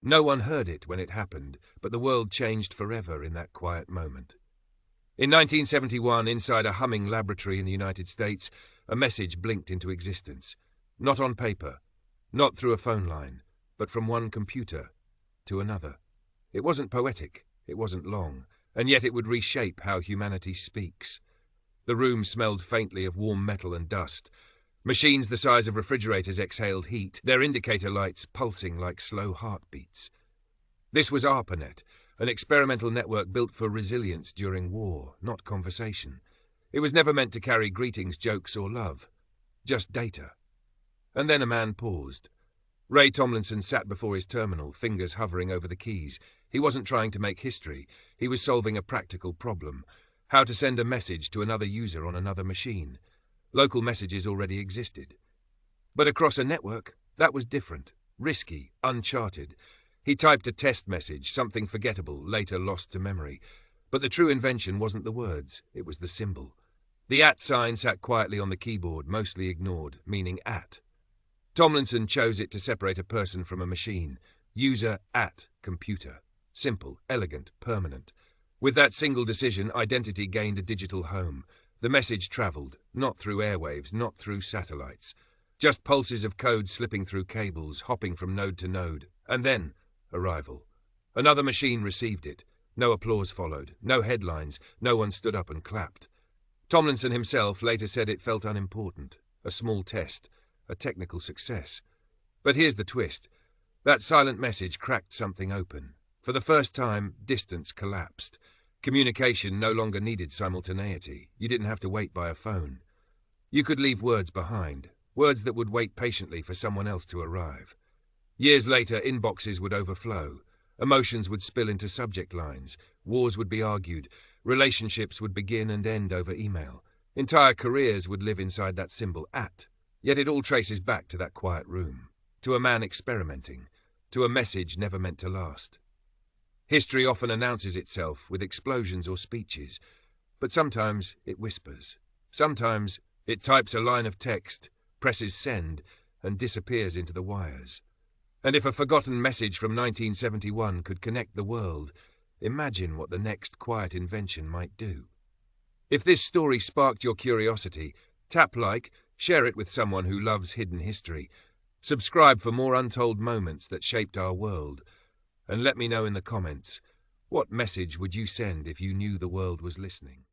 No one heard it when it happened, but the world changed forever in that quiet moment. In 1971, inside a humming laboratory in the United States, a message blinked into existence. Not on paper, not through a phone line, but from one computer to another. It wasn't poetic, it wasn't long, and yet it would reshape how humanity speaks. The room smelled faintly of warm metal and dust. Machines the size of refrigerators exhaled heat, their indicator lights pulsing like slow heartbeats. This was ARPANET, an experimental network built for resilience during war, not conversation. It was never meant to carry greetings, jokes, or love. Just data. And then a man paused. Ray Tomlinson sat before his terminal, fingers hovering over the keys. He wasn't trying to make history. He was solving a practical problem. How to send a message to another user on another machine. Local messages already existed. But across a network, that was different, risky, uncharted. He typed a test message, something forgettable, later lost to memory. But the true invention wasn't the words, it was the symbol. The @ sign sat quietly on the keyboard, mostly ignored, meaning @. Tomlinson chose it to separate a person from a machine. User @ computer. Simple, elegant, permanent. With that single decision, identity gained a digital home. The message traveled, not through airwaves, not through satellites. Just pulses of code slipping through cables, hopping from node to node. And then, arrival. Another machine received it. No applause followed, no headlines, no one stood up and clapped. Tomlinson himself later said it felt unimportant, a small test, a technical success. But here's the twist. That silent message cracked something open. For the first time, distance collapsed. Communication no longer needed simultaneity. You didn't have to wait by a phone. You could leave words behind, words that would wait patiently for someone else to arrive. Years later, inboxes would overflow. Emotions would spill into subject lines. Wars would be argued. Relationships would begin and end over email. Entire careers would live inside that symbol @. Yet it all traces back to that quiet room, to a man experimenting, to a message never meant to last. History often announces itself with explosions or speeches, but sometimes it whispers. Sometimes it types a line of text, presses send, and disappears into the wires. And if a forgotten message from 1971 could connect the world, imagine what the next quiet invention might do. If this story sparked your curiosity, tap like, share it with someone who loves hidden history. Subscribe for more untold moments that shaped our world. And let me know in the comments, what message would you send if you knew the world was listening?